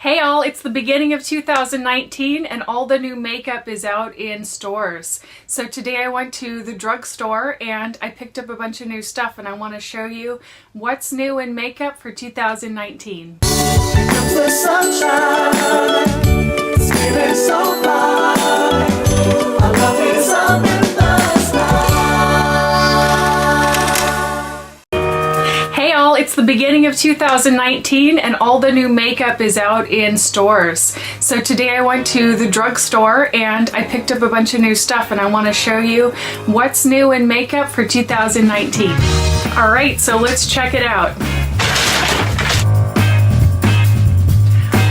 Hey all, it's the beginning of 2019 and all the new makeup is out in stores. So today I went to the drugstore and I picked up a bunch of new stuff and I want to show you what's new in makeup for 2019. The sunshine, it's feeling so fine. I love it up in the sky. Hey all, it's the beginning of 2019 and all the new makeup is out in stores. So today I went to the drugstore and I picked up a bunch of new stuff and I want to show you what's new in makeup for 2019. Alright, so let's check it out.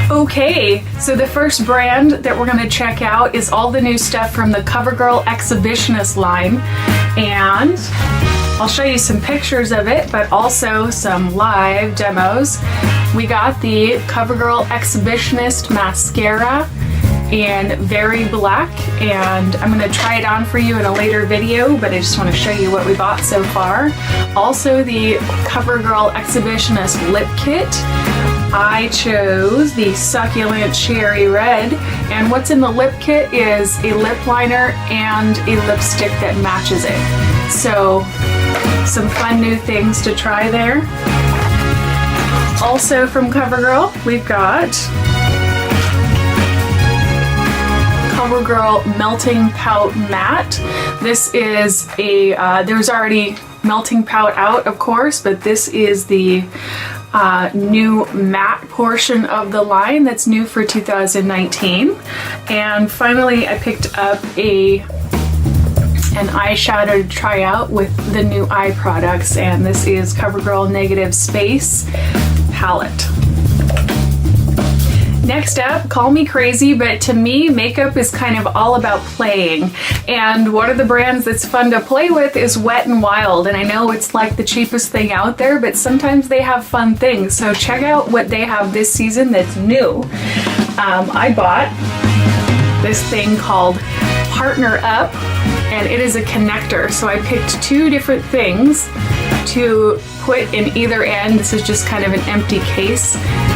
Okay, so the first brand that we're going to check out is all the new stuff from the CoverGirl Exhibitionist line, and I'll show you some pictures of it, but also some live demos. We got the CoverGirl Exhibitionist Mascara in Very Black, and I'm going to try it on for you in a later video, but I just want to show you what we bought so far. Also the CoverGirl Exhibitionist Lip Kit. I chose the Succulent Cherry Red, and what's in the lip kit is a lip liner and a lipstick that matches it. So, some fun new things to try there. Also from CoverGirl, we've got CoverGirl Melting Pout Matte. This is a, there's already Melting Pout out, of course, but this is the new matte portion of the line that's new for 2019. And finally I picked up an eyeshadow to try out with the new eye products, and this is CoverGirl Negative Space Palette. Next up, call me crazy, but to me, makeup is kind of all about playing. And one of the brands that's fun to play with is Wet n Wild. And I know it's like the cheapest thing out there, but sometimes they have fun things. So check out what they have this season that's new. I bought this thing called Partner Up, and it is a connector. So I picked two different things to put in either end. This is just kind of an empty case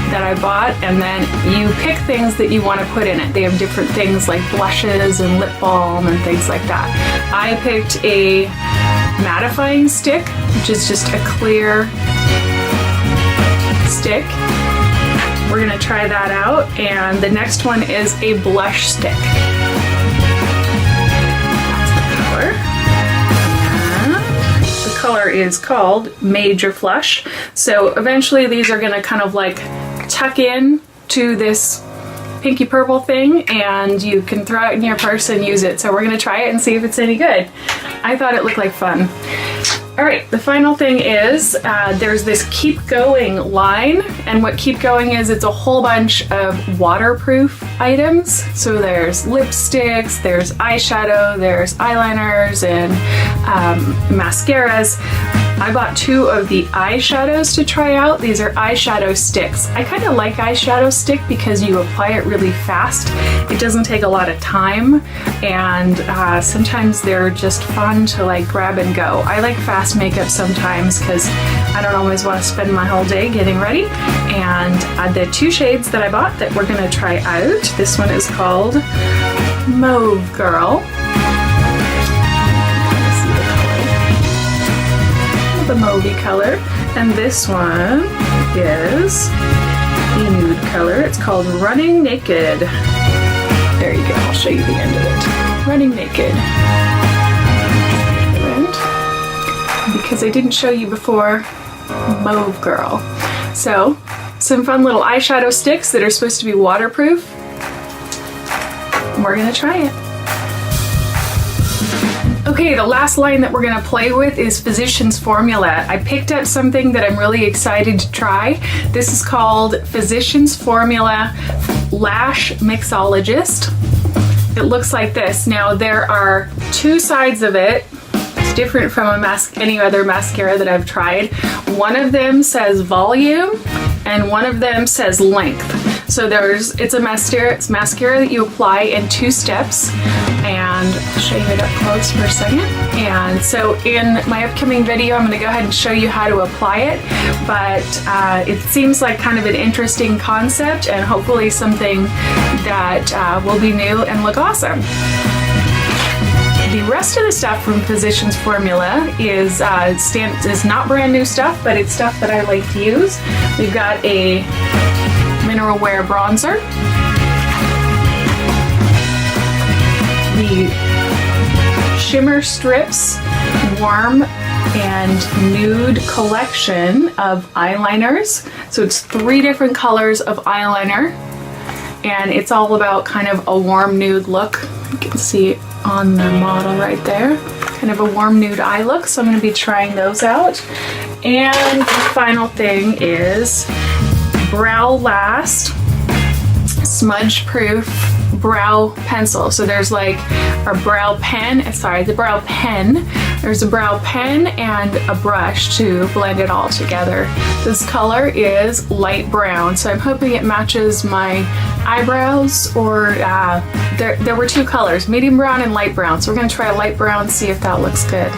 that I bought, and then you pick things that you want to put in it. They have different things like blushes and lip balm and things like that. I picked a mattifying stick, which is just a clear stick. We're gonna try that out, and the next one is a blush stick. The color is called Major Flush. So eventually these are gonna kind of like tuck in to this pinky purple thing, and you can throw it in your purse and use it. So we're gonna try it and see if it's any good. I thought it looked like fun. Alright, the final thing is there's this Keep Going line, and what Keep Going is, it's a whole bunch of waterproof items. So there's lipsticks, there's eyeshadow, there's eyeliners, and mascaras. I bought two of the eyeshadows to try out. These are eyeshadow sticks. I kind of like eyeshadow stick because you apply it really fast. It doesn't take a lot of time, and sometimes they're just fun to like grab and go. I like fast makeup sometimes because I don't always want to spend my whole day getting ready. And the two shades that I bought that we're going to try out, this one is called Mauve Girl. The Mauve color, and this one is the Nude color. It's called Running Naked. There you go, I'll show you the end of it. Running Naked. And because I didn't show you before, Mauve Girl. So, some fun little eyeshadow sticks that are supposed to be waterproof. We're gonna try it. Okay, the last line that we're gonna play with is Physicians Formula. I picked up something that I'm really excited to try. This is called Physicians Formula Lash Mixologist. It looks like this. Now there are two sides of it. It's different from any other mascara that I've tried. One of them says volume and one of them says length. So it's a mascara. It's mascara that you apply in 2 steps, and I'll show you it up close for a second. And so in my upcoming video, I'm going to go ahead and show you how to apply it, but it seems like kind of an interesting concept and hopefully something that will be new and look awesome. The rest of the stuff from Physicians Formula is not brand new stuff, but it's stuff that I like to use. We've got a Mineral Wear bronzer, the Shimmer Strips Warm and Nude collection of eyeliners. So it's 3 different colors of eyeliner, and it's all about kind of a warm nude look. You can see on the model right there, kind of a warm nude eye look. So I'm going to be trying those out. And the final thing is Brow Last smudge proof brow pencil. So there's like a brow pen, the brow pen. There's a brow pen and a brush to blend it all together. This color is light brown, so I'm hoping it matches my eyebrows, or there were 2 colors, medium brown and light brown. So we're gonna try a light brown, see if that looks good.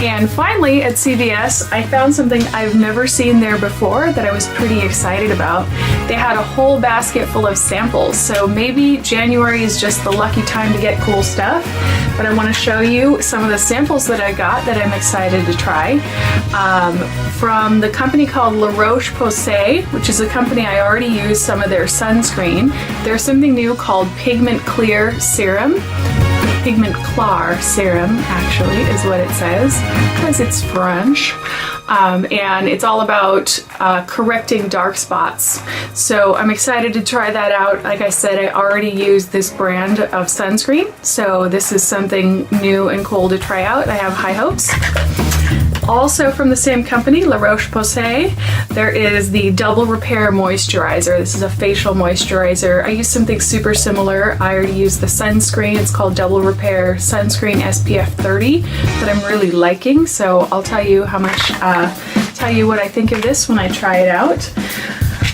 And finally, at CVS, I found something I've never seen there before that I was pretty excited about. They had a whole basket full of samples, so maybe January is just the lucky time to get cool stuff, but I want to show you some of the samples that I got that I'm excited to try. From the company called Roche Posay, which is a company I already use some of their sunscreen. There's something new called Pigment Clear Serum. Pigment Clar Serum, actually, is what it says, because it's French. And it's all about correcting dark spots. So I'm excited to try that out. Like I said, I already use this brand of sunscreen, so this is something new and cool to try out. I have high hopes. Also from the same company, La Roche-Posay, there is the Double Repair Moisturizer. This is a facial moisturizer. I use something super similar. I already use the sunscreen. It's called Double Repair Sunscreen SPF 30 that I'm really liking. So I'll tell you what I think of this when I try it out.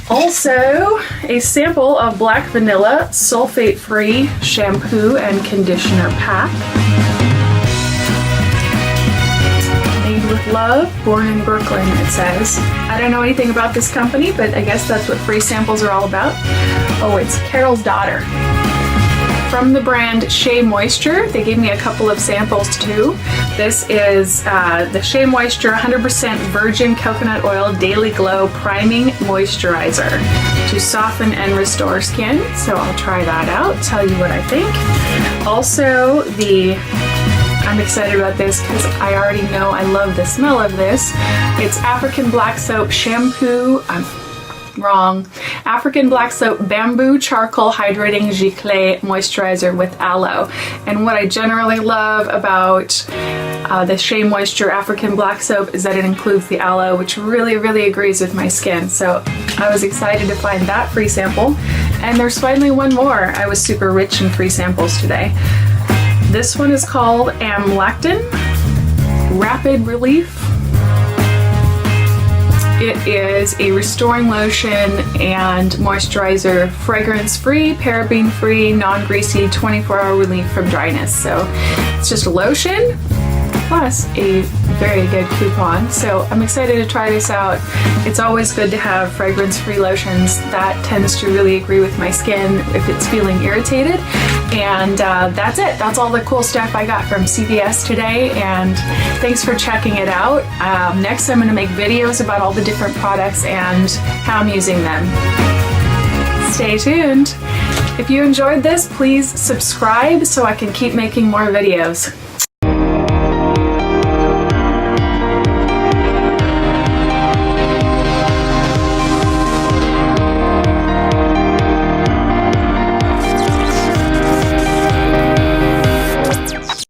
Also, a sample of Black Vanilla Sulfate-Free Shampoo and Conditioner Pack. With love, born in Brooklyn, it says. I don't know anything about this company, but I guess that's what free samples are all about. Oh, it's Carol's Daughter. From the brand SheaMoisture, they gave me a couple of samples too. This is the SheaMoisture 100% Virgin Coconut Oil Daily Glow Priming Moisturizer to soften and restore skin. So I'll try that out, tell you what I think. Also, I'm excited about this because I already know I love the smell of this. It's African Black Soap Shampoo. African Black Soap Bamboo Charcoal Hydrating Giclée Moisturizer with Aloe. And what I generally love about the SheaMoisture African Black Soap is that it includes the aloe, which really, really agrees with my skin. So I was excited to find that free sample. And there's finally one more. I was super rich in free samples today. This one is called Amlactin Rapid Relief. It is a restoring lotion and moisturizer, fragrance-free, paraben-free, non-greasy, 24-hour relief from dryness. So it's just a lotion plus a very good coupon. So I'm excited to try this out. It's always good to have fragrance-free lotions. That tends to really agree with my skin if it's feeling irritated. And that's it. That's all the cool stuff I got from CVS today, and thanks for checking it out. Next, I'm going to make videos about all the different products and how I'm using them. Stay tuned. If you enjoyed this, please subscribe so I can keep making more videos.